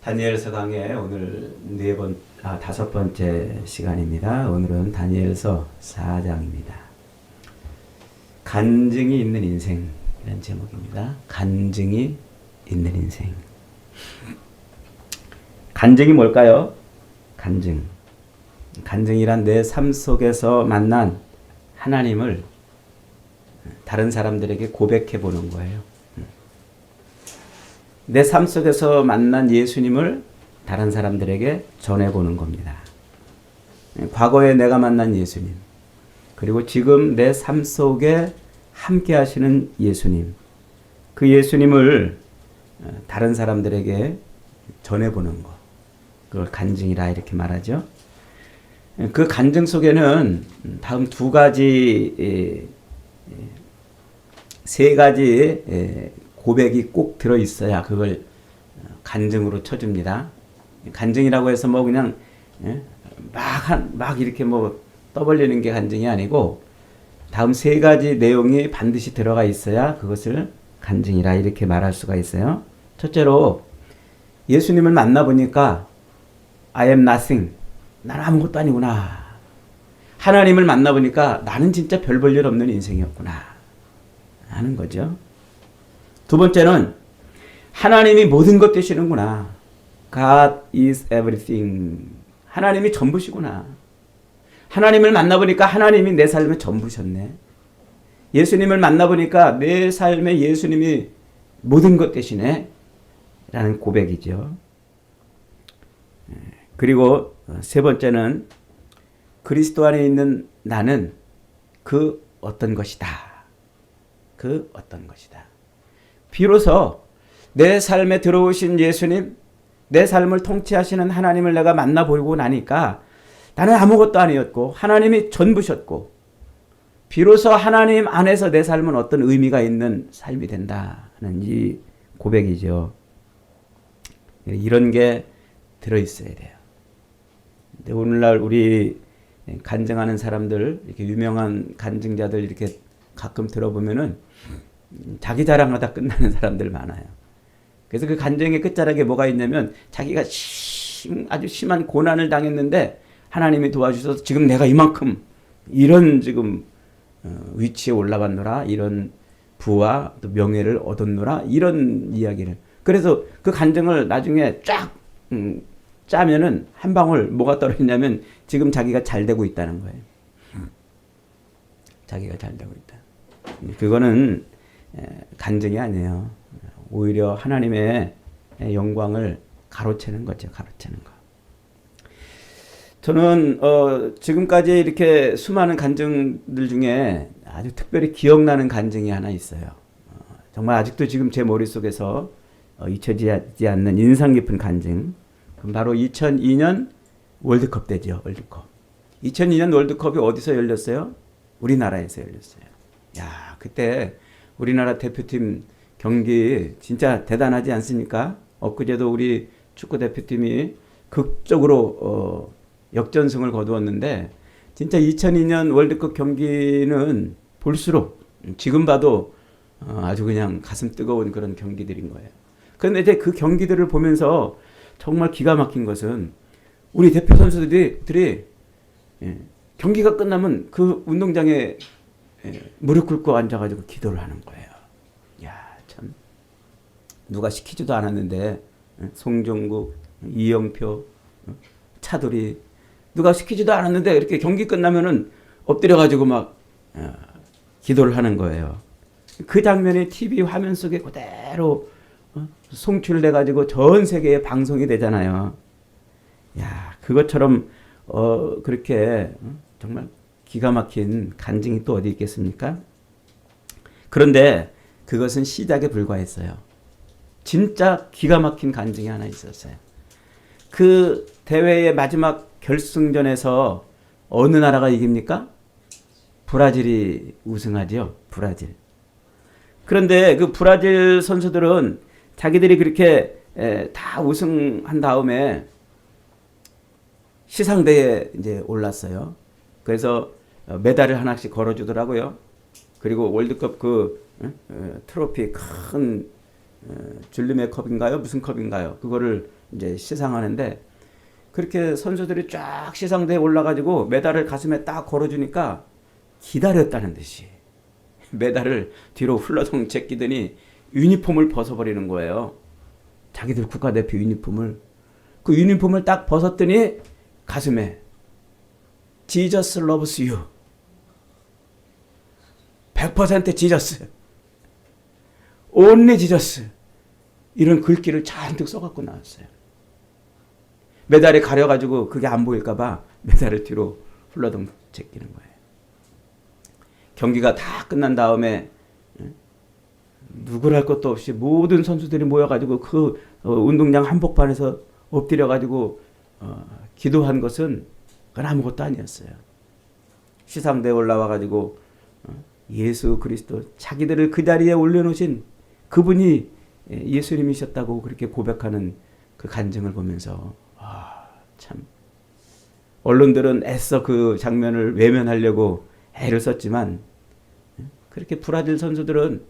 다니엘서 강의 오늘 다섯 번째 시간입니다. 오늘은 다니엘서 4장입니다. 간증이 있는 인생이라는 제목입니다. 간증이 있는 인생. 간증이 뭘까요? 간증이란 내 삶 속에서 만난 하나님을 다른 사람들에게 고백해 보는 거예요. 내 삶 속에서 만난 예수님을 다른 사람들에게 전해보는 겁니다. 과거에 내가 만난 예수님, 그리고 지금 내 삶 속에 함께 하시는 예수님, 그 예수님을 다른 사람들에게 전해보는 것, 그걸 간증이라 이렇게 말하죠. 그 간증 속에는 다음 세 가지 고백이 꼭 들어있어야 그걸 간증으로 쳐줍니다. 간증이라고 해서 뭐 그냥 막 이렇게 뭐 떠벌리는 게 간증이 아니고 다음 세 가지 내용이 반드시 들어가 있어야 그것을 간증이라 이렇게 말할 수가 있어요. 첫째로 예수님을 만나보니까 I am nothing. 나는 아무것도 아니구나. 하나님을 만나보니까 나는 진짜 별 볼 일 없는 인생이었구나 하는 거죠. 두 번째는 하나님이 모든 것 되시는구나. God is everything. 하나님이 전부시구나. 하나님을 만나보니까 하나님이 내 삶의 전부셨네. 예수님을 만나보니까 내 삶에 예수님이 모든 것 되시네. 라는 고백이죠. 그리고 세 번째는 그리스도 안에 있는 나는 그 어떤 것이다. 그 어떤 것이다. 비로소 내 삶에 들어오신 예수님, 내 삶을 통치하시는 하나님을 내가 만나보고 나니까 나는 아무것도 아니었고 하나님이 전부셨고 비로소 하나님 안에서 내 삶은 어떤 의미가 있는 삶이 된다는 이 고백이죠. 이런 게 들어있어야 돼요. 근데 오늘날 우리 간증하는 사람들, 이렇게 유명한 간증자들 이렇게 가끔 들어보면은 자기 자랑하다 끝나는 사람들 많아요. 그래서 그 간증의 끝자락에 뭐가 있냐면 자기가 아주 심한 고난을 당했는데 하나님이 도와주셔서 지금 내가 이만큼 이런 지금 위치에 올라갔노라, 이런 부와 또 명예를 얻었노라, 이런 이야기를. 그래서 그 간증을 나중에 쫙 짜면은 한 방울 뭐가 떨어지냐면 지금 자기가 잘 되고 있다는 거예요. 자기가 잘 되고 있다. 그거는 간증이 아니에요. 오히려 하나님의 영광을 가로채는 거죠. 가로채는 거. 저는 지금까지 이렇게 수많은 간증들 중에 아주 특별히 기억나는 간증이 하나 있어요. 정말 아직도 지금 제 머릿속에서 잊혀지지 않는 인상 깊은 간증. 그럼 바로 2002년 월드컵 때죠. 월드컵. 2002년 월드컵이 어디서 열렸어요? 우리나라에서 열렸어요. 야, 그때 우리나라 대표팀 경기 진짜 대단하지 않습니까? 엊그제도 우리 축구 대표팀이 극적으로 역전승을 거두었는데 진짜 2002년 월드컵 경기는 볼수록 지금 봐도 아주 그냥 가슴 뜨거운 그런 경기들인 거예요. 그런데 이제 그 경기들을 보면서 정말 기가 막힌 것은 우리 대표 선수들이 경기가 끝나면 그 운동장에 무릎 꿇고 앉아가지고 기도를 하는 거예요. 야, 참 누가 시키지도 않았는데 송종국, 이영표, 차두리 누가 시키지도 않았는데 이렇게 경기 끝나면은 엎드려가지고 막 기도를 하는 거예요. 그 장면이 TV 화면 속에 그대로 송출돼가지고 전 세계에 방송이 되잖아요. 야, 그것처럼 그렇게 정말 기가 막힌 간증이 또 어디 있겠습니까? 그런데 그것은 시작에 불과했어요. 진짜 기가 막힌 간증이 하나 있었어요. 그 대회의 마지막 결승전에서 어느 나라가 이깁니까? 브라질이 우승하죠. 브라질. 그런데 그 브라질 선수들은 자기들이 그렇게 다 우승한 다음에 시상대에 이제 올랐어요. 그래서 메달을 하나씩 걸어주더라고요. 그리고 월드컵 그 트로피 큰 줄리메 컵인가요? 무슨 컵인가요? 그거를 이제 시상하는데 그렇게 선수들이 쫙 시상대에 올라가지고 메달을 가슴에 딱 걸어주니까 기다렸다는 듯이 메달을 뒤로 훌러덩 제끼더니 유니폼을 벗어버리는 거예요. 자기들 국가대표 유니폼을. 그 유니폼을 딱 벗었더니 가슴에 Jesus loves you. 100% 지저스. only 지저스. 이런 글귀를 잔뜩 써갖고 나왔어요. 메달이 가려가지고 그게 안 보일까봐 메달을 뒤로 훌러덩 제끼는 거예요. 경기가 다 끝난 다음에 누구랄 것도 없이 모든 선수들이 모여가지고 그 운동장 한복판에서 엎드려가지고 기도한 것은 그건 아무것도 아니었어요. 시상대에 올라와가지고 예수 그리스도 자기들을 그 자리에 올려놓으신 그분이 예수님이셨다고 그렇게 고백하는 그 간증을 보면서 참 언론들은 애써 그 장면을 외면하려고 애를 썼지만 그렇게 브라질 선수들은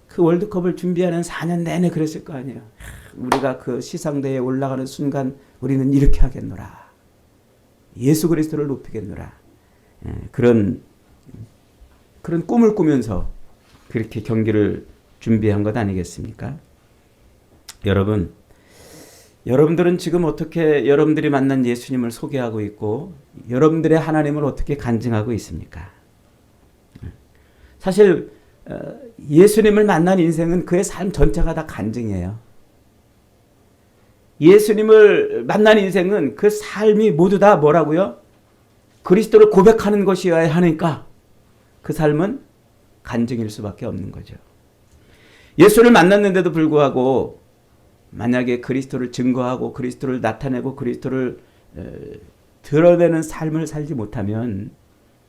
그 월드컵을 준비하는 4년 내내 그랬을 거 아니에요. 우리가 그 시상대에 올라가는 순간 우리는 이렇게 하겠노라. 예수 그리스도를 높이겠노라. 그런 꿈을 꾸면서 그렇게 경기를 준비한 것 아니겠습니까? 여러분들은 지금 어떻게 여러분들이 만난 예수님을 소개하고 있고 여러분들의 하나님을 어떻게 간증하고 있습니까? 사실 예수님을 만난 인생은 그의 삶 전체가 다 간증이에요. 예수님을 만난 인생은 그 삶이 모두 다 뭐라고요? 그리스도를 고백하는 것이어야 하니까 그 삶은 간증일 수밖에 없는 거죠. 예수를 만났는데도 불구하고 만약에 그리스도를 증거하고 그리스도를 나타내고 그리스도를 드러내는 삶을 살지 못하면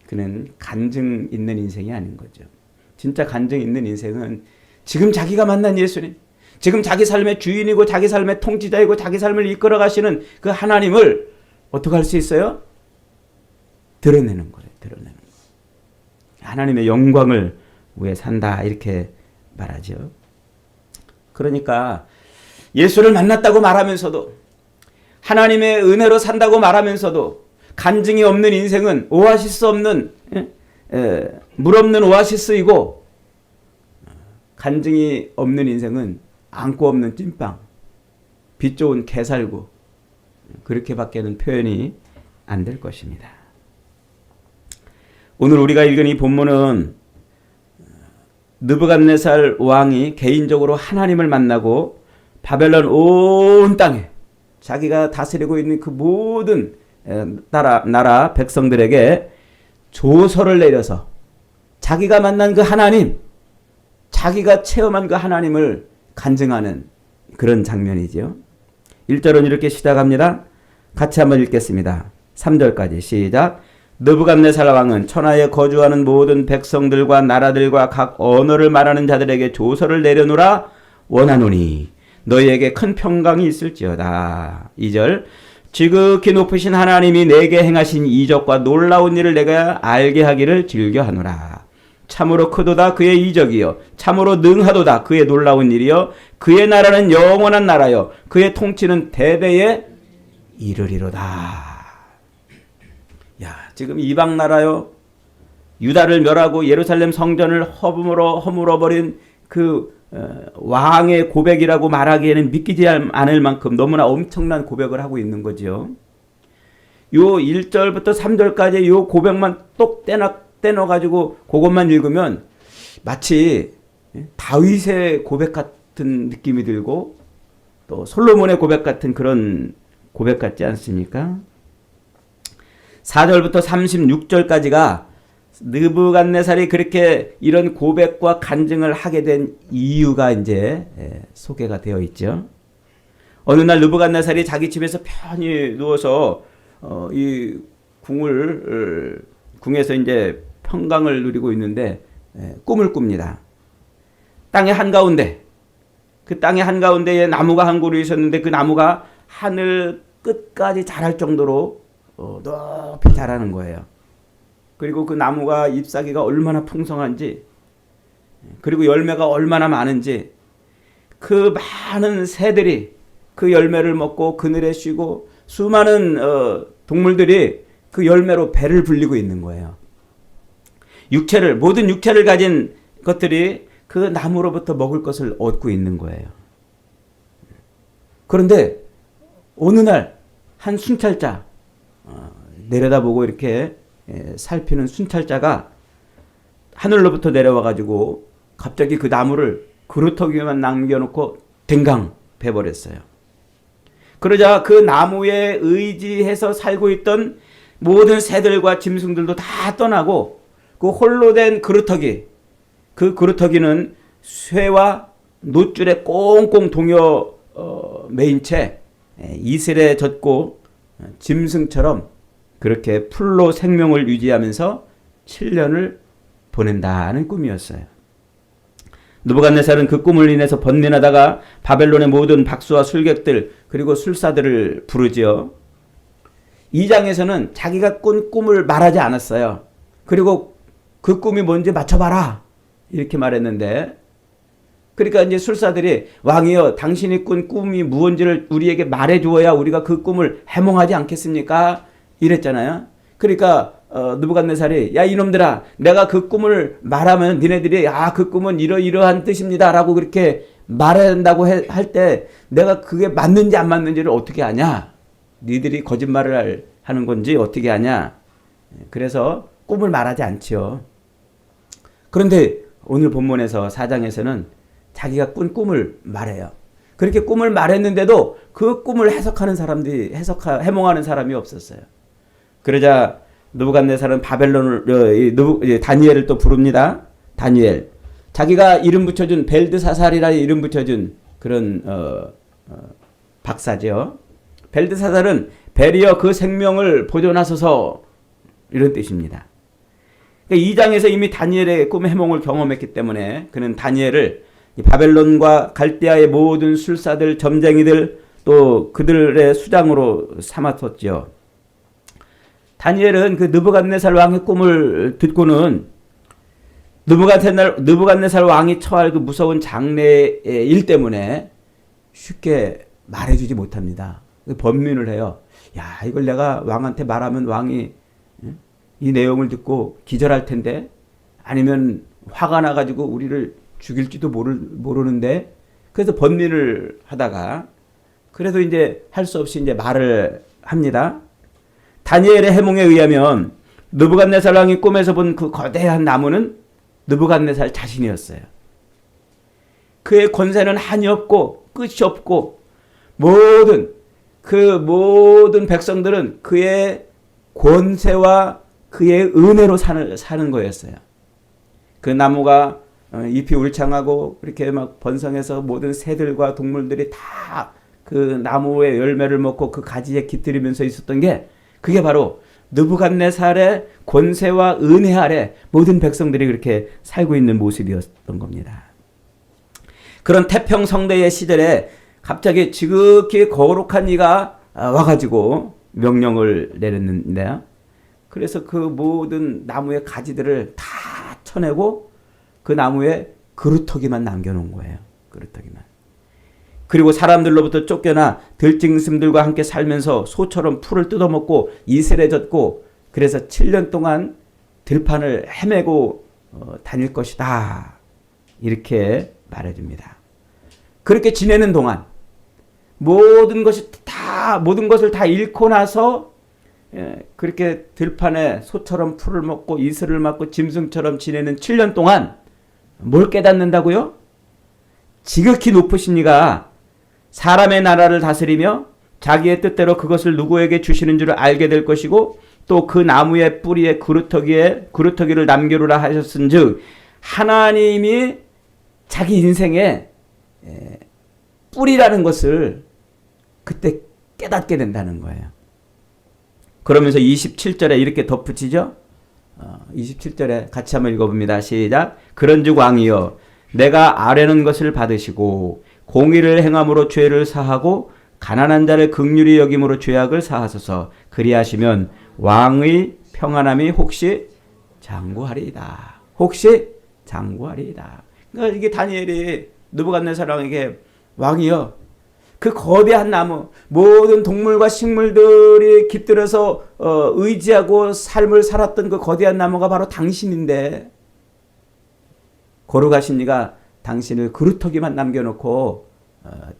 그는 간증 있는 인생이 아닌 거죠. 진짜 간증 있는 인생은 지금 자기가 만난 예수님, 지금 자기 삶의 주인이고 자기 삶의 통치자이고 자기 삶을 이끌어 가시는 그 하나님을 어떻게 할 수 있어요? 드러내는 거예요. 드러내는 거. 하나님의 영광을 위해 산다 이렇게 말하죠. 그러니까 예수를 만났다고 말하면서도 하나님의 은혜로 산다고 말하면서도 간증이 없는 인생은 오아시스 없는 물 없는 오아시스이고 간증이 없는 인생은 안고 없는 찐빵, 빛 좋은 개살구 그렇게밖에는 표현이 안 될 것입니다. 오늘 우리가 읽은 이 본문은 느부갓네살 왕이 개인적으로 하나님을 만나고 바벨론 온 땅에 자기가 다스리고 있는 그 모든 나라 백성들에게 조서를 내려서 자기가 만난 그 하나님, 자기가 체험한 그 하나님을 간증하는 그런 장면이죠. 1절은 이렇게 시작합니다. 같이 한번 읽겠습니다. 3절까지 시작. 느부갓네살 왕은 천하에 거주하는 모든 백성들과 나라들과 각 언어를 말하는 자들에게 조서를 내려놓으라 원하노니 너희에게 큰 평강이 있을지어다. 2절 지극히 높으신 하나님이 내게 행하신 이적과 놀라운 일을 내가 알게 하기를 즐겨하노라. 참으로 크도다 그의 이적이요 참으로 능하도다 그의 놀라운 일이요 그의 나라는 영원한 나라요 그의 통치는 대대에 이르리로다. 야, 지금 이방 나라요 유다를 멸하고 예루살렘 성전을 허물어버린 그 왕의 고백이라고 말하기에는 믿기지 않을 만큼 너무나 엄청난 고백을 하고 있는 거죠. 요 1절부터 3절까지 요 고백만 똑 떼넣어가지고 그것만 읽으면 마치 다윗의 고백 같은 느낌이 들고 또 솔로몬의 고백 같은 그런 고백 같지 않습니까? 4절부터 36절까지가 느부갓네살이 그렇게 이런 고백과 간증을 하게 된 이유가 이제 소개가 되어 있죠. 어느 날 느부갓네살이 자기 집에서 편히 누워서 이 궁에서 이제 평강을 누리고 있는데 꿈을 꿉니다. 땅의 한가운데 그 땅의 한가운데에 나무가 한 그루 있었는데 그 나무가 하늘 끝까지 자랄 정도로 높이 자라는 거예요. 그리고 그 나무가 잎사귀가 얼마나 풍성한지 그리고 열매가 얼마나 많은지 그 많은 새들이 그 열매를 먹고 그늘에 쉬고 수많은 동물들이 그 열매로 배를 불리고 있는 거예요. 모든 육체를 가진 것들이 그 나무로부터 먹을 것을 얻고 있는 거예요. 그런데 어느 날 한 순찰자, 내려다보고 이렇게 살피는 순찰자가 하늘로부터 내려와가지고 갑자기 그 나무를 그루터기에만 남겨놓고 댕강 베버렸어요. 그러자 그 나무에 의지해서 살고 있던 모든 새들과 짐승들도 다 떠나고 그 홀로 된 그루터기, 그 그루터기는 쇠와 노줄에 꽁꽁 동여 매인 채 이슬에 젖고 짐승처럼 그렇게 풀로 생명을 유지하면서 7년을 보낸다는 꿈이었어요. 느부갓네살은 그 꿈을 인해서 번민하다가 바벨론의 모든 박수와 술객들 그리고 술사들을 부르지요. 2장에서는 자기가 꾼 꿈을 말하지 않았어요. 그리고 그 꿈이 뭔지 맞춰봐라 이렇게 말했는데, 그러니까 이제 술사들이 왕이여 당신이 꾼 꿈이 무언지를 우리에게 말해주어야 우리가 그 꿈을 해몽하지 않겠습니까? 이랬잖아요. 그러니까 느부갓네살이 야 이놈들아 내가 그 꿈을 말하면 니네들이 그 꿈은 이러이러한 뜻입니다 라고 그렇게 말한다고 할 때 내가 그게 맞는지 안 맞는지를 어떻게 아냐? 니들이 거짓말을 하는 건지 어떻게 아냐? 그래서 꿈을 말하지 않지요. 그런데 오늘 본문에서 4장에서는 자기가 꾼 꿈을 말해요. 그렇게 꿈을 말했는데도 그 꿈을 해석하는 사람들이 해몽하는 사람이 없었어요. 그러자 느부갓네살은 다니엘을 또 부릅니다. 다니엘. 자기가 이름 붙여준 벨드사살이라는 이름 붙여준 그런 박사죠. 벨드사살은 벨이여 그 생명을 보존하소서 이런 뜻입니다. 그러니까 2장에서 이미 다니엘의 꿈 해몽을 경험했기 때문에 그는 다니엘을 바벨론과 갈대아의 모든 술사들, 점쟁이들 또 그들의 수장으로 삼았었죠. 다니엘은 그 느부갓네살 왕의 꿈을 듣고는 느부갓네살 왕이 처할 그 무서운 장래의 일 때문에 쉽게 말해주지 못합니다. 번민을 해요. 야, 이걸 내가 왕한테 말하면 왕이 이 내용을 듣고 기절할 텐데, 아니면 화가 나가지고 우리를 죽일지도 모르는데, 그래서 번민을 하다가 그래도 이제 할 수 없이 이제 말을 합니다. 다니엘의 해몽에 의하면 느부갓네살 왕이 꿈에서 본 그 거대한 나무는 느부갓네살 자신이었어요. 그의 권세는 한이 없고 끝이 없고 모든 백성들은 그의 권세와 그의 은혜로 사는 거였어요. 그 나무가 잎이 울창하고 이렇게 막 번성해서 모든 새들과 동물들이 다 그 나무의 열매를 먹고 그 가지에 깃들이면서 있었던 게, 그게 바로 느부갓네살의 권세와 은혜 아래 모든 백성들이 그렇게 살고 있는 모습이었던 겁니다. 그런 태평성대의 시절에 갑자기 지극히 거룩한 이가 와가지고 명령을 내렸는데요. 그래서 그 모든 나무의 가지들을 다 쳐내고 그 나무에 그루터기만 남겨놓은 거예요. 그루터기만. 그리고 사람들로부터 쫓겨나 들짐승들과 함께 살면서 소처럼 풀을 뜯어먹고 이슬에 젖고, 그래서 7년 동안 들판을 헤매고 다닐 것이다. 이렇게 말해줍니다. 그렇게 지내는 동안 모든 것을 다 잃고 나서 그렇게 들판에 소처럼 풀을 먹고 이슬을 맞고 짐승처럼 지내는 7년 동안 뭘 깨닫는다고요? 지극히 높으신 이가 사람의 나라를 다스리며 자기의 뜻대로 그것을 누구에게 주시는 줄을 알게 될 것이고, 또 그 나무의 뿌리에 그루터기를 남겨두라 하셨은즉, 하나님이 자기 인생의 뿌리라는 것을 그때 깨닫게 된다는 거예요. 그러면서 27절에 이렇게 덧붙이죠. 27절에 같이 한번 읽어봅니다. 시작. 그런즉 왕이여 내가 아뢰는 것을 받으시고 공의를 행함으로 죄를 사하고 가난한 자를 긍휼히 여김으로 죄악을 사하소서. 그리하시면 왕의 평안함이 혹시 장구하리이다. 혹시 장구하리이다. 그러니까 이게 다니엘이 느부갓네살 왕에게 왕이여 그 거대한 나무, 모든 동물과 식물들이 깃들어서 의지하고 삶을 살았던 그 거대한 나무가 바로 당신인데, 거룩하신 이가 당신을 그루터기만 남겨놓고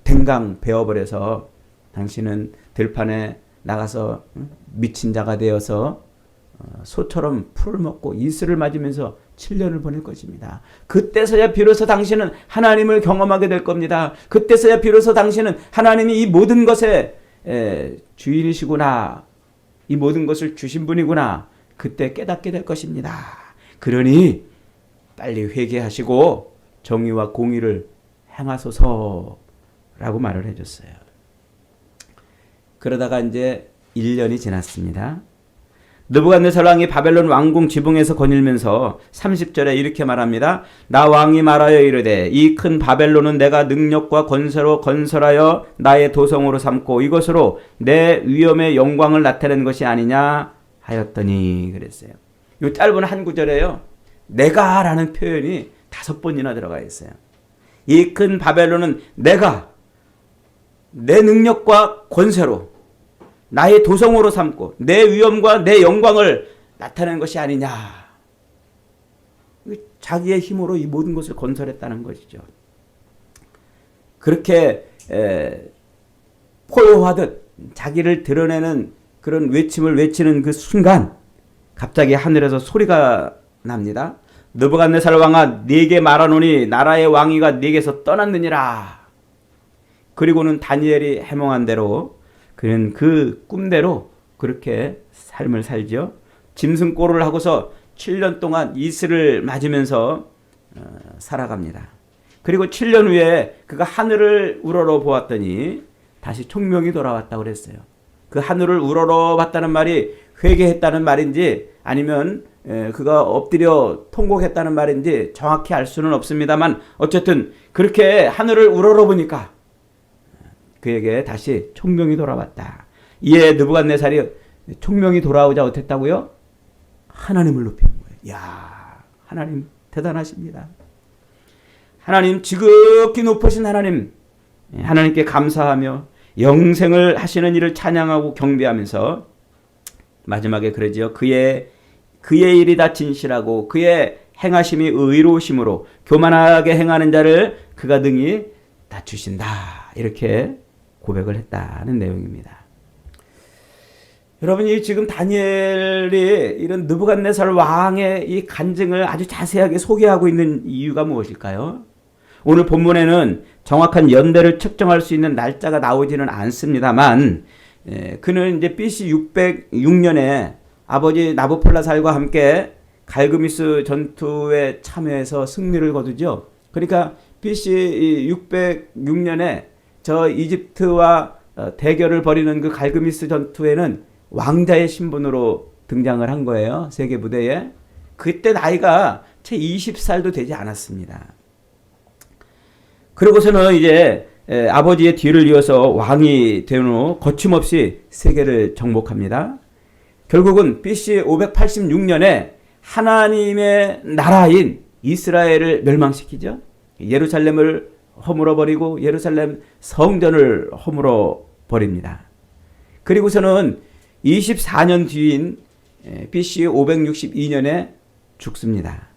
댕강 베어버려서 당신은 들판에 나가서 미친 자가 되어서 소처럼 풀을 먹고 이슬을 맞으면서 7년을 보낼 것입니다. 그때서야 비로소 당신은 하나님을 경험하게 될 겁니다. 그때서야 비로소 당신은 하나님이 이 모든 것의 주인이시구나, 이 모든 것을 주신 분이구나, 그때 깨닫게 될 것입니다. 그러니 빨리 회개하시고 정의와 공의를 행하소서라고 말을 해줬어요. 그러다가 이제 1년이 지났습니다. 느부갓네살 왕이 바벨론 왕궁 지붕에서 거닐면서 30절에 이렇게 말합니다. 나 왕이 말하여 이르되 이 큰 바벨론은 내가 능력과 권세로 건설하여 나의 도성으로 삼고 이것으로 내 위엄의 영광을 나타낸 것이 아니냐 하였더니 그랬어요. 이 짧은 한 구절에요, 내가 라는 표현이 5번이나 들어가 있어요. 이 큰 바벨론은 내가 내 능력과 권세로 나의 도성으로 삼고 내 위엄과 내 영광을 나타낸 것이 아니냐. 자기의 힘으로 이 모든 것을 건설했다는 것이죠. 그렇게 포효하듯 자기를 드러내는 그런 외침을 외치는 그 순간 갑자기 하늘에서 소리가 납니다. 느부갓네살 왕아, 네게 말하노니 나라의 왕위가 네게서 떠났느니라. 그리고는 다니엘이 해몽한 대로 그는 그 꿈대로 그렇게 삶을 살죠. 짐승꼬를 하고서 7년 동안 이슬을 맞으면서 살아갑니다. 그리고 7년 후에 그가 하늘을 우러러 보았더니 다시 총명이 돌아왔다고 그랬어요. 그 하늘을 우러러 봤다는 말이 회개했다는 말인지 아니면 그가 엎드려 통곡했다는 말인지 정확히 알 수는 없습니다만 어쨌든 그렇게 하늘을 우러러 보니까 그에게 다시 총명이 돌아왔다. 이에 느부갓네살이 총명이 돌아오자 어땠다고요? 하나님을 높이는 거예요. 야, 하나님 대단하십니다. 하나님 지극히 높으신 하나님, 하나님께 감사하며 영생을 하시는 이를 찬양하고 경배하면서 마지막에 그러지요. 그의 일이 다 진실하고 그의 행하심이 의로우심으로 교만하게 행하는 자를 그가 능히 낮추신다. 이렇게 고백을 했다는 내용입니다. 여러분이 지금 다니엘이 이런 느부갓네살 왕의 이 간증을 아주 자세하게 소개하고 있는 이유가 무엇일까요? 오늘 본문에는 정확한 연대를 측정할 수 있는 날짜가 나오지는 않습니다만 그는 이제 BC 606년에 아버지 나부팔라살과 함께 갈그미스 전투에 참여해서 승리를 거두죠. 그러니까 BC 606년에 저 이집트와 대결을 벌이는 그 갈그미스 전투에는 왕자의 신분으로 등장을 한 거예요. 세계 무대에. 그때 나이가 채 20살도 되지 않았습니다. 그러고서는 이제 아버지의 뒤를 이어서 왕이 된 후 거침없이 세계를 정복합니다. 결국은 BC 586년에 하나님의 나라인 이스라엘을 멸망시키죠. 예루살렘을 허물어 버리고 예루살렘 성전을 허물어 버립니다. 그리고서는 24년 뒤인 BC 562년에 죽습니다.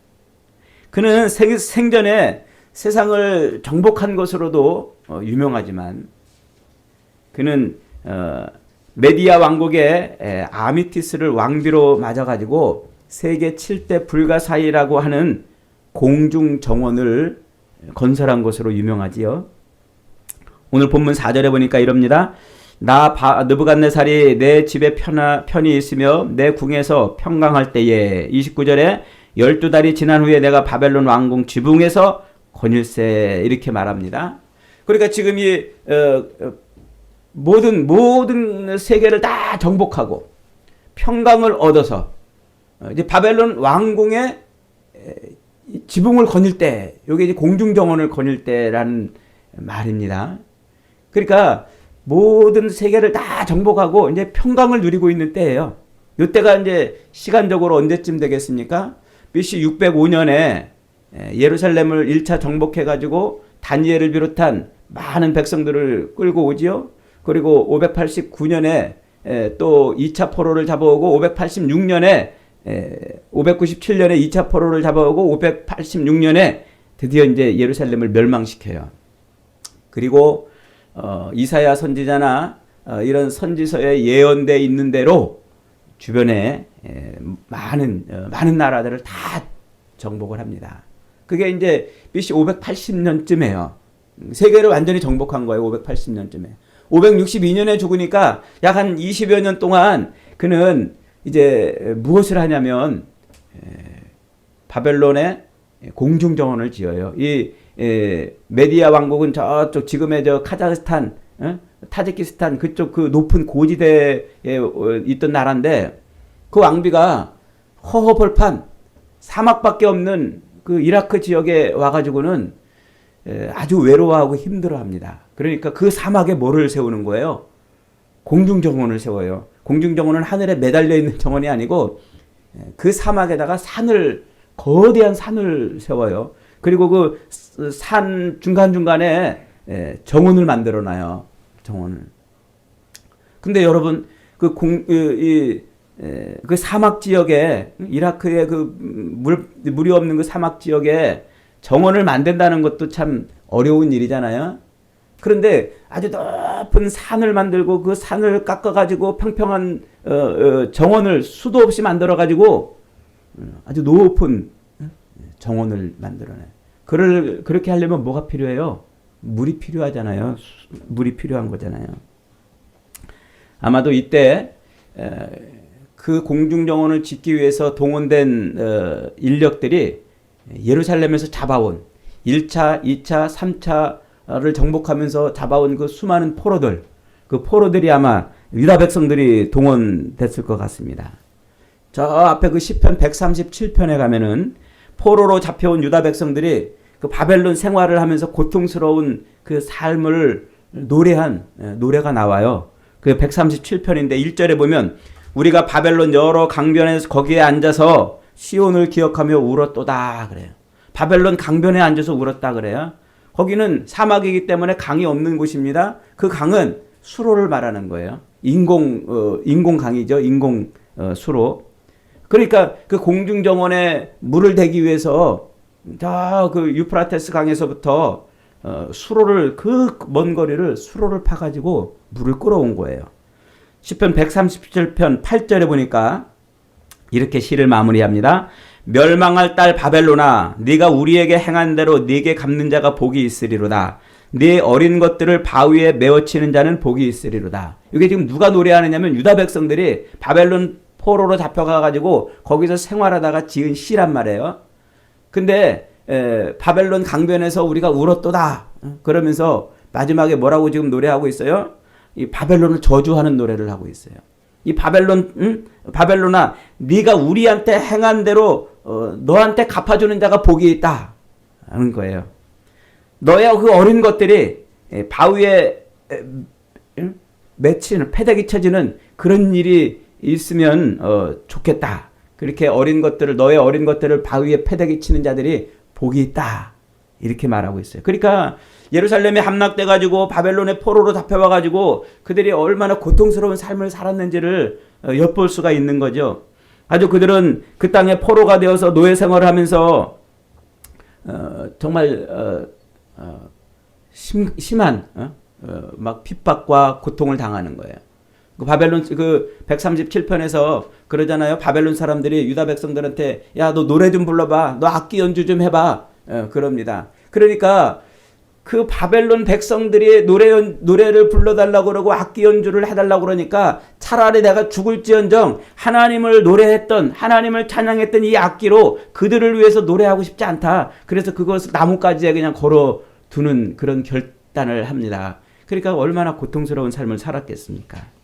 그는 생전에 세상을 정복한 것으로도 유명하지만 그는 메디아 왕국의 아미티스를 왕비로 맞아가지고 세계 7대 불가사의라고 하는 공중 정원을 건설한 것으로 유명하지요. 오늘 본문 4절에 보니까 이럽니다. 나 느부갓네살이 내 집에 편히 있으며 내 궁에서 평강할 때에 29절에 12달이 지난 후에 내가 바벨론 왕궁 지붕에서 거닐세 이렇게 말합니다. 그러니까 지금 이 모든 세계를 다 정복하고 평강을 얻어서 이제 바벨론 왕궁의 지붕을 거닐 때, 이게 이제 공중정원을 거닐 때라는 말입니다. 그러니까 모든 세계를 다 정복하고 이제 평강을 누리고 있는 때예요. 이때가 이제 시간적으로 언제쯤 되겠습니까? BC 605년에 예루살렘을 1차 정복해가지고 다니엘을 비롯한 많은 백성들을 끌고 오지요. 그리고 589년에 또 2차 포로를 잡아오고 586년에 597년에 2차 포로를 잡아오고 586년에 드디어 이제 예루살렘을 멸망시켜요. 그리고 이사야 선지자나 이런 선지서에 예언되어 있는 대로 주변에 많은 나라들을 다 정복을 합니다. 그게 이제 BC 580년쯤에요. 세계를 완전히 정복한 거예요. 580년쯤에. 562년에 죽으니까 약 한 20여 년 동안 그는 이제 무엇을 하냐면 바벨론에 공중정원을 지어요. 이 메디아 왕국은 저쪽 지금의 저 카자흐스탄, 타지키스탄 그쪽 그 높은 고지대에 있던 나라인데 그 왕비가 허허벌판 사막밖에 없는 그 이라크 지역에 와가지고는 아주 외로워하고 힘들어합니다. 그러니까 그 사막에 뭐를 세우는 거예요? 공중정원을 세워요. 공중정원은 하늘에 매달려 있는 정원이 아니고 그 사막에다가 거대한 산을 세워요. 그리고 그 산 중간중간에 정원을 만들어 놔요. 정원을. 근데 여러분, 그 사막 지역에, 이라크의 물이 없는 그 사막 지역에 정원을 만든다는 것도 참 어려운 일이잖아요. 그런데 아주 높은 산을 만들고 그 산을 깎아가지고 평평한 정원을 수도 없이 만들어가지고 아주 높은 정원을 만들어내요. 그렇게 하려면 뭐가 필요해요? 물이 필요하잖아요. 물이 필요한 거잖아요. 아마도 이때 그 공중정원을 짓기 위해서 동원된 인력들이 예루살렘에서 잡아온 1차, 2차, 3차를 정복하면서 잡아온 그 수많은 포로들, 그 포로들이 아마 유다 백성들이 동원됐을 것 같습니다. 저 앞에 그 시편 137편에 가면은 포로로 잡혀온 유다 백성들이 그 바벨론 생활을 하면서 고통스러운 그 삶을 노래한 노래가 나와요. 그 137편인데 1절에 보면 우리가 바벨론 여러 강변에서 거기에 앉아서 시온을 기억하며 울었도다 그래요. 바벨론 강변에 앉아서 울었다 그래요. 거기는 사막이기 때문에 강이 없는 곳입니다. 그 강은 수로를 말하는 거예요. 인공 강이죠. 인공 수로. 그러니까 그 공중정원에 물을 대기 위해서 저 그 유프라테스 강에서부터 수로를 그 먼 거리를 수로를 파가지고 물을 끌어온 거예요. 시편 137편 8절에 보니까 이렇게 시를 마무리합니다. 멸망할 딸 바벨로나 네가 우리에게 행한 대로 네게 갚는 자가 복이 있으리로다. 네 어린 것들을 바위에 메어치는 자는 복이 있으리로다. 이게 지금 누가 노래하느냐면 유다 백성들이 바벨론 포로로 잡혀가가지고 거기서 생활하다가 지은 시란 말이에요. 근데 바벨론 강변에서 우리가 울었도다 그러면서 마지막에 뭐라고 지금 노래하고 있어요? 이 바벨론을 저주하는 노래를 하고 있어요. 이 바벨론아 네가 우리한테 행한 대로 너한테 갚아주는 자가 복이 있다 하는 거예요. 너의 그 어린 것들이 바위에 맺히는 패대기 쳐지는 그런 일이 있으면 좋겠다. 그렇게 너의 어린 것들을 바위에 패대기 치는 자들이 복이 있다. 이렇게 말하고 있어요. 그러니까 예루살렘에 함락돼가지고 바벨론의 포로로 잡혀와가지고 그들이 얼마나 고통스러운 삶을 살았는지를 엿볼 수가 있는 거죠. 아주 그들은 그 땅에 포로가 되어서 노예 생활을 하면서 정말 심한 막 핍박과 고통을 당하는 거예요. 그 바벨론 137편에서 그러잖아요. 바벨론 사람들이 유다 백성들한테 야, 너 노래 좀 불러봐. 너 악기 연주 좀 해봐. 그럽니다. 그러니까 그 바벨론 백성들이 노래를 불러달라고 그러고 악기 연주를 해달라고 그러니까 차라리 내가 죽을지언정 하나님을 노래했던 하나님을 찬양했던 이 악기로 그들을 위해서 노래하고 싶지 않다. 그래서 그것을 나뭇가지에 그냥 걸어두는 그런 결단을 합니다. 그러니까 얼마나 고통스러운 삶을 살았겠습니까?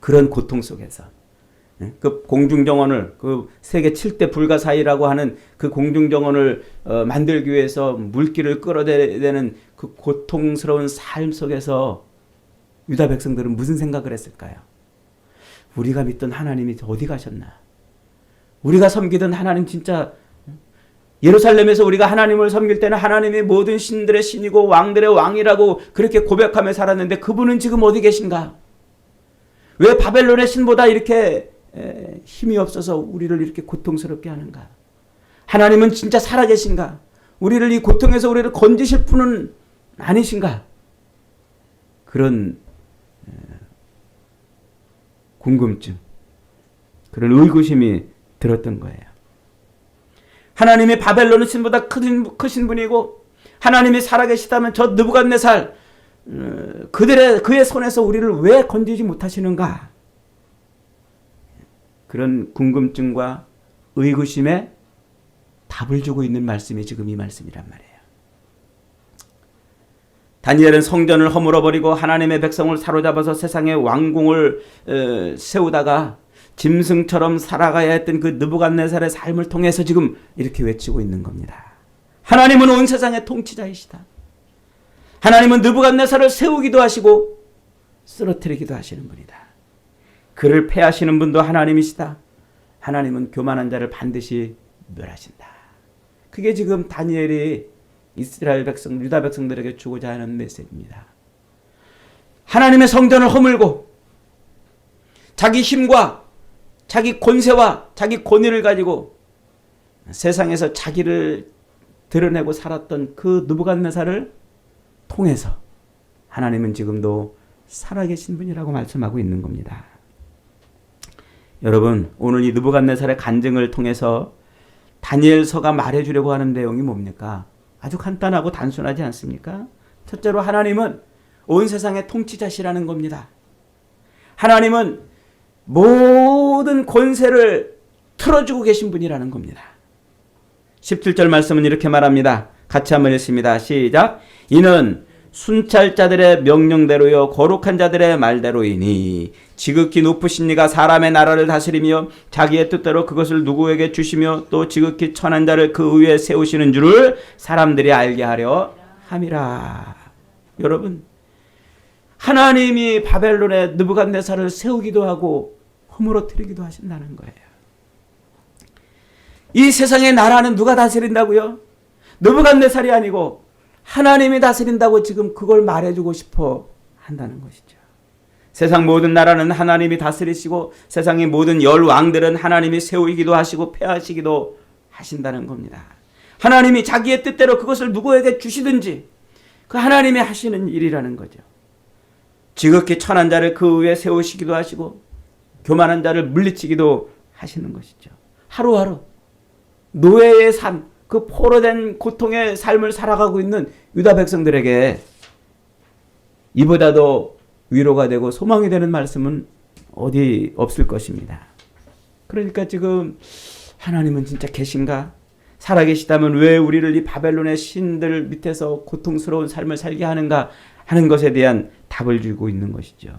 그런 고통 속에서 그 공중정원을 그 세계 7대 불가사의라고 하는 그 공중정원을 만들기 위해서 물길을 끌어대는 그 고통스러운 삶 속에서 유다 백성들은 무슨 생각을 했을까요? 우리가 믿던 하나님이 어디 가셨나? 우리가 섬기던 하나님 진짜 예루살렘에서 우리가 하나님을 섬길 때는 하나님이 모든 신들의 신이고 왕들의 왕이라고 그렇게 고백하며 살았는데 그분은 지금 어디 계신가? 왜 바벨론의 신보다 이렇게 힘이 없어서 우리를 이렇게 고통스럽게 하는가? 하나님은 진짜 살아계신가? 우리를 이 고통에서 우리를 건지실 분은 아니신가? 그런 궁금증, 그런 의구심이 들었던 거예요. 하나님이 바벨론의 신보다 크신 분이고 하나님이 살아계시다면 저 느부갓네살 그의 손에서 우리를 왜 건지지 못하시는가? 그런 궁금증과 의구심에 답을 주고 있는 말씀이 지금 이 말씀이란 말이에요. 다니엘은 성전을 허물어버리고 하나님의 백성을 사로잡아서 세상의 왕궁을 세우다가 짐승처럼 살아가야 했던 그 느부갓네살의 삶을 통해서 지금 이렇게 외치고 있는 겁니다. 하나님은 온 세상의 통치자이시다. 하나님은 느부갓네살을 세우기도 하시고 쓰러뜨리기도 하시는 분이다. 그를 패하시는 분도 하나님이시다. 하나님은 교만한 자를 반드시 멸하신다. 그게 지금 다니엘이 이스라엘 백성, 유다 백성들에게 주고자 하는 메시지입니다. 하나님의 성전을 허물고 자기 힘과 자기 권세와 자기 권위를 가지고 세상에서 자기를 드러내고 살았던 그 느부갓네살을 통해서 하나님은 지금도 살아계신 분이라고 말씀하고 있는 겁니다. 여러분, 오늘 이 느부갓네살의 간증을 통해서 다니엘서가 말해주려고 하는 내용이 뭡니까? 아주 간단하고 단순하지 않습니까? 첫째로 하나님은 온 세상의 통치자시라는 겁니다. 하나님은 모든 권세를 틀어주고 계신 분이라는 겁니다. 17절 말씀은 이렇게 말합니다. 같이 한번 읽습니다. 시작. 이는 순찰자들의 명령대로요 거룩한 자들의 말대로이니 지극히 높으신 이가 사람의 나라를 다스리며 자기의 뜻대로 그것을 누구에게 주시며 또 지극히 천한 자를 그 위에 세우시는 줄을 사람들이 알게 하려 함이라. 여러분, 하나님이 바벨론의 느부갓네살을 세우기도 하고 허물어뜨리기도 하신다는 거예요. 이 세상의 나라는 누가 다스린다고요? 느부갓네살이 아니고 하나님이 다스린다고 지금 그걸 말해주고 싶어 한다는 것이죠. 세상 모든 나라는 하나님이 다스리시고 세상의 모든 열왕들은 하나님이 세우기도 하시고 폐하시기도 하신다는 겁니다. 하나님이 자기의 뜻대로 그것을 누구에게 주시든지 그 하나님이 하시는 일이라는 거죠. 지극히 천한 자를 그 위에 세우시기도 하시고 교만한 자를 물리치기도 하시는 것이죠. 하루하루 노예의 삶, 그 포로된 고통의 삶을 살아가고 있는 유다 백성들에게 이보다도 위로가 되고 소망이 되는 말씀은 어디 없을 것입니다. 그러니까 지금 하나님은 진짜 계신가? 살아계시다면 왜 우리를 이 바벨론의 신들 밑에서 고통스러운 삶을 살게 하는가 하는 것에 대한 답을 주고 있는 것이죠.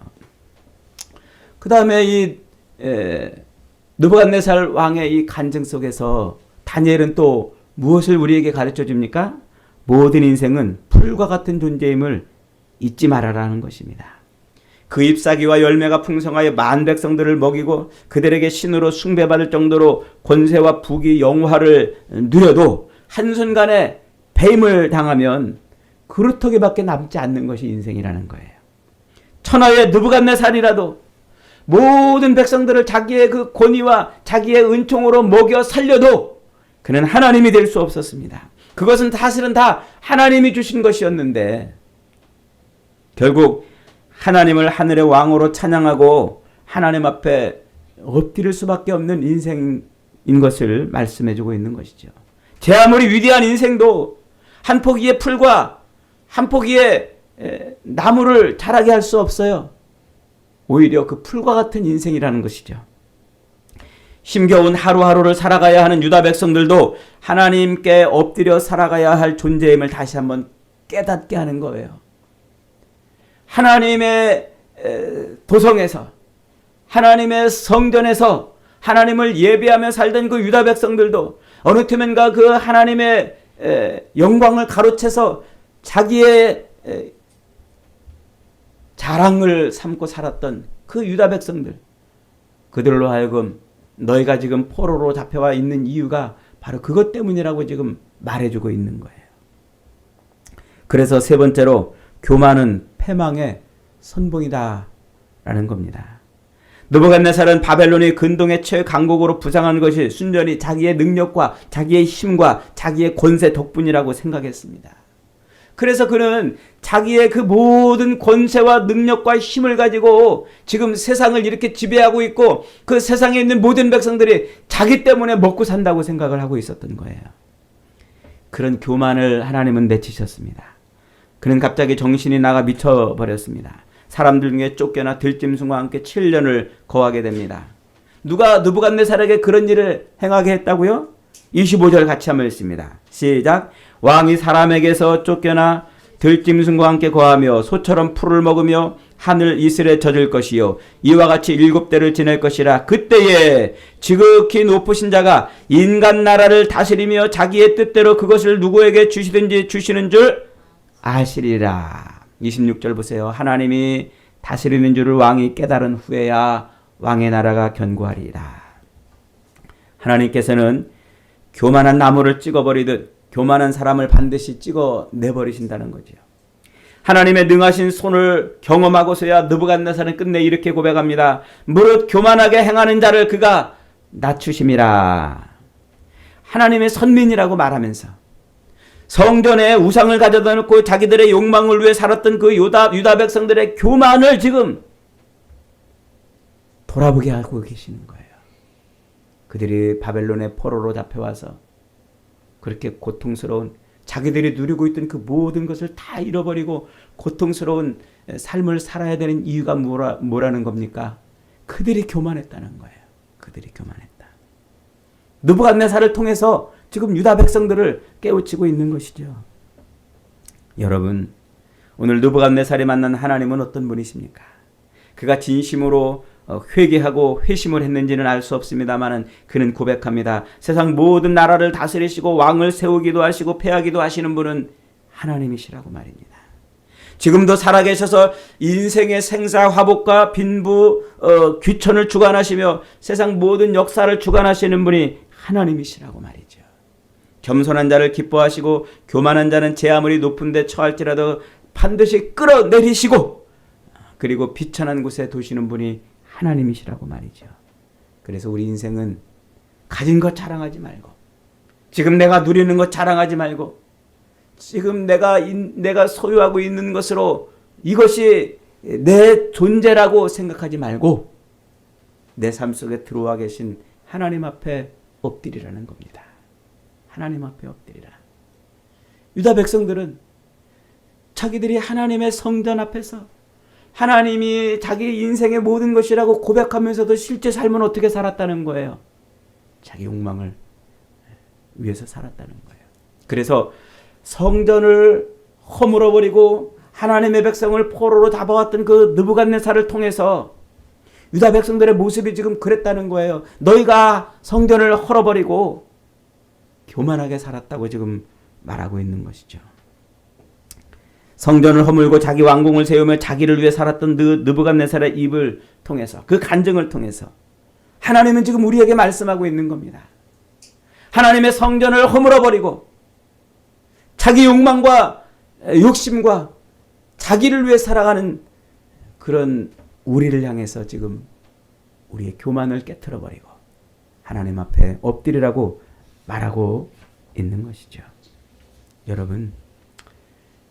그 다음에 이 느부갓네살 왕의 이 간증 속에서 다니엘은 또 무엇을 우리에게 가르쳐 줍니까? 모든 인생은 풀과 같은 존재임을 잊지 말아라는 것입니다. 그 잎사귀와 열매가 풍성하여 만 백성들을 먹이고 그들에게 신으로 숭배받을 정도로 권세와 부귀 영화를 누려도 한순간에 배임을 당하면 그루터기밖에 남지 않는 것이 인생이라는 거예요. 천하의 느부갓네살이라도 모든 백성들을 자기의 그 권위와 자기의 은총으로 먹여 살려도 그는 하나님이 될 수 없었습니다. 그것은 사실은 다 하나님이 주신 것이었는데 결국 하나님을 하늘의 왕으로 찬양하고 하나님 앞에 엎드릴 수밖에 없는 인생인 것을 말씀해주고 있는 것이죠. 제 아무리 위대한 인생도 한 포기의 풀과 한 포기의 나무를 자라게 할 수 없어요. 오히려 그 풀과 같은 인생이라는 것이죠. 힘겨운 하루하루를 살아가야 하는 유다 백성들도 하나님께 엎드려 살아가야 할 존재임을 다시 한번 깨닫게 하는 거예요. 하나님의 도성에서 하나님의 성전에서 하나님을 예배하며 살던 그 유다 백성들도 어느 틈엔가 그 하나님의 영광을 가로채서 자기의 자랑을 삼고 살았던 그 유다 백성들, 그들로 하여금 너희가 지금 포로로 잡혀와 있는 이유가 바로 그것 때문이라고 지금 말해주고 있는 거예요. 그래서 세 번째로 교만은 패망의 선봉이다 라는 겁니다. 느부갓네살은 바벨론이 근동의 최강국으로 부상한 것이 순전히 자기의 능력과 자기의 힘과 자기의 권세 덕분이라고 생각했습니다. 그래서 그는 자기의 그 모든 권세와 능력과 힘을 가지고 지금 세상을 이렇게 지배하고 있고 그 세상에 있는 모든 백성들이 자기 때문에 먹고 산다고 생각을 하고 있었던 거예요. 그런 교만을 하나님은 내치셨습니다. 그는 갑자기 정신이 나가 미쳐버렸습니다. 사람들 중에 쫓겨나 들짐승과 함께 7년을 거하게 됩니다. 누가 느부갓네살에게 그런 일을 행하게 했다고요? 25절 같이 한번 읽습니다. 시작. 왕이 사람에게서 쫓겨나 들짐승과 함께 거하며 소처럼 풀을 먹으며 하늘 이슬에 젖을 것이요 이와 같이 7대를 지낼 것이라. 그때에 지극히 높으신 자가 인간 나라를 다스리며 자기의 뜻대로 그것을 누구에게 주시든지 주시는 줄 아시리라. 26절 보세요. 하나님이 다스리는 줄을 왕이 깨달은 후에야 왕의 나라가 견고하리라. 하나님께서는 교만한 나무를 찍어버리듯 교만한 사람을 반드시 찍어내버리신다는 거죠. 하나님의 능하신 손을 경험하고서야 느부갓네살은 끝내 이렇게 고백합니다. 무릇 교만하게 행하는 자를 그가 낮추심이라. 하나님의 선민이라고 말하면서 성전에 우상을 가져다 놓고 자기들의 욕망을 위해 살았던 그 유다 백성들의 교만을 지금 돌아보게 하고 계시는 거예요. 그들이 바벨론의 포로로 잡혀와서 그렇게 고통스러운 자기들이 누리고 있던 그 모든 것을 다 잃어버리고 고통스러운 삶을 살아야 되는 이유가 뭐라는 겁니까? 그들이 교만했다는 거예요. 그들이 교만했다. 느부갓네살을 통해서 지금 유다 백성들을 깨우치고 있는 것이죠. 여러분, 오늘 느부갓네살이 만난 하나님은 어떤 분이십니까? 그가 진심으로 회개하고 회심을 했는지는 알 수 없습니다만 그는 고백합니다. 세상 모든 나라를 다스리시고 왕을 세우기도 하시고 패하기도 하시는 분은 하나님이시라고 말입니다. 지금도 살아계셔서 인생의 생사 화복과 빈부 귀천을 주관하시며 세상 모든 역사를 주관하시는 분이 하나님이시라고 말이죠. 겸손한 자를 기뻐하시고 교만한 자는 제 아무리 높은 데 처할지라도 반드시 끌어내리시고 그리고 비천한 곳에 두시는 분이 하나님이시라고 말이죠. 그래서 우리 인생은 가진 것 자랑하지 말고 지금 내가 누리는 것 자랑하지 말고 지금 내가 소유하고 있는 것으로 이것이 내 존재라고 생각하지 말고 내 삶 속에 들어와 계신 하나님 앞에 엎드리라는 겁니다. 하나님 앞에 엎드리라. 유다 백성들은 자기들이 하나님의 성전 앞에서 하나님이 자기 인생의 모든 것이라고 고백하면서도 실제 삶은 어떻게 살았다는 거예요? 자기 욕망을 위해서 살았다는 거예요. 그래서 성전을 허물어버리고 하나님의 백성을 포로로 잡아왔던 그 느부갓네살을 통해서 유다 백성들의 모습이 지금 그랬다는 거예요. 너희가 성전을 헐어버리고 교만하게 살았다고 지금 말하고 있는 것이죠. 성전을 허물고 자기 왕궁을 세우며 자기를 위해 살았던 느부갓네살의 입을 통해서 그 간증을 통해서 하나님은 지금 우리에게 말씀하고 있는 겁니다. 하나님의 성전을 허물어버리고 자기 욕망과 욕심과 자기를 위해 살아가는 그런 우리를 향해서 지금 우리의 교만을 깨트려버리고 하나님 앞에 엎드리라고 말하고 있는 것이죠. 여러분,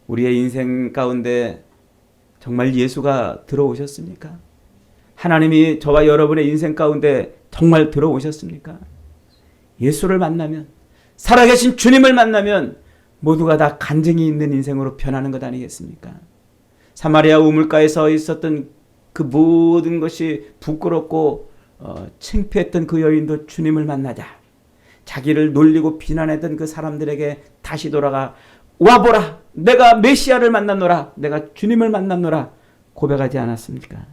우리의 인생 가운데 정말 예수가 들어오셨습니까? 하나님이 저와 여러분의 인생 가운데 정말 들어오셨습니까? 예수를 만나면, 살아계신 주님을 만나면 모두가 다 간증이 있는 인생으로 변하는 것 아니겠습니까? 사마리아 우물가에 서 있었던 그 모든 것이 부끄럽고 창피했던 그 여인도 주님을 만나자 자기를 놀리고 비난했던 그 사람들에게 다시 돌아가 와보라, 내가 메시아를 만났노라, 내가 주님을 만났노라 고백하지 않았습니까?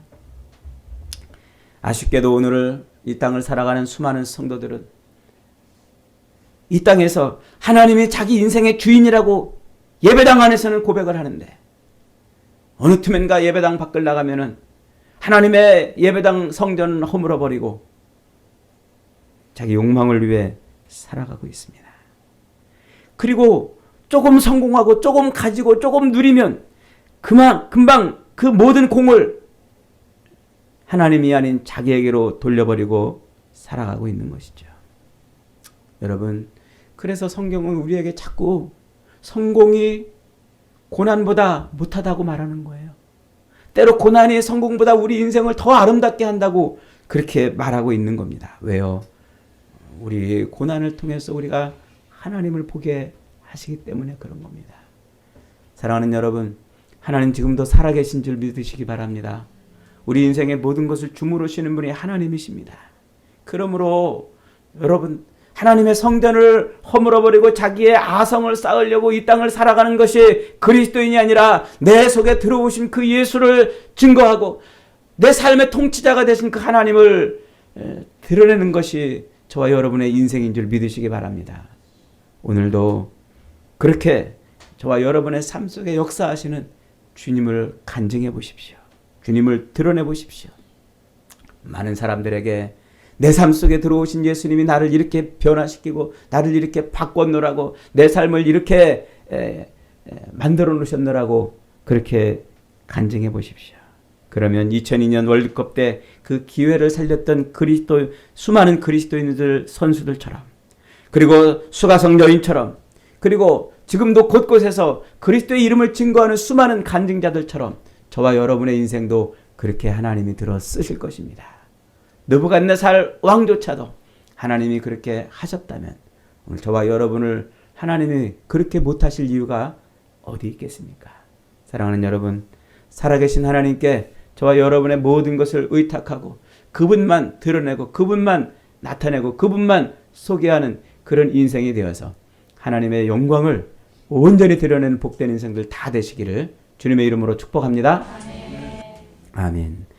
아쉽게도 오늘 이 땅을 살아가는 수많은 성도들은 이 땅에서 하나님이 자기 인생의 주인이라고 예배당 안에서는 고백을 하는데 어느 틈엔가 예배당 밖을 나가면은 하나님의 예배당 성전을 허물어버리고 자기 욕망을 위해 살아가고 있습니다. 그리고 조금 성공하고 조금 가지고 조금 누리면 금방 그 모든 공을 하나님이 아닌 자기에게로 돌려버리고 살아가고 있는 것이죠. 여러분, 그래서 성경은 우리에게 자꾸 성공이 고난보다 못하다고 말하는 거예요. 때로 고난이 성공보다 우리 인생을 더 아름답게 한다고 그렇게 말하고 있는 겁니다. 왜요? 우리 고난을 통해서 우리가 하나님을 보게 하시기 때문에 그런 겁니다. 사랑하는 여러분, 하나님 지금도 살아계신 줄 믿으시기 바랍니다. 우리 인생의 모든 것을 주무르시는 분이 하나님이십니다. 그러므로 여러분, 하나님의 성전을 허물어버리고 자기의 아성을 쌓으려고 이 땅을 살아가는 것이 그리스도인이 아니라 내 속에 들어오신 그 예수를 증거하고 내 삶의 통치자가 되신 그 하나님을 드러내는 것이 저와 여러분의 인생인 줄 믿으시기 바랍니다. 오늘도 그렇게 저와 여러분의 삶 속에 역사하시는 주님을 간증해 보십시오. 주님을 드러내 보십시오. 많은 사람들에게 내 삶 속에 들어오신 예수님이 나를 이렇게 변화시키고 나를 이렇게 바꿨노라고 내 삶을 이렇게 만들어 놓으셨노라고 그렇게 간증해 보십시오. 그러면 2002년 월드컵 때 그 기회를 살렸던 수많은 그리스도인들 선수들처럼, 그리고 수가성 여인처럼, 그리고 지금도 곳곳에서 그리스도의 이름을 증거하는 수많은 간증자들처럼 저와 여러분의 인생도 그렇게 하나님이 들어 쓰실 것입니다. 느부갓네살 왕조차도 하나님이 그렇게 하셨다면 오늘 저와 여러분을 하나님이 그렇게 못하실 이유가 어디 있겠습니까? 사랑하는 여러분, 살아계신 하나님께 저와 여러분의 모든 것을 의탁하고 그분만 드러내고 그분만 나타내고 그분만 소개하는 그런 인생이 되어서 하나님의 영광을 온전히 드러내는 복된 인생들 다 되시기를 주님의 이름으로 축복합니다. 아멘. 아멘.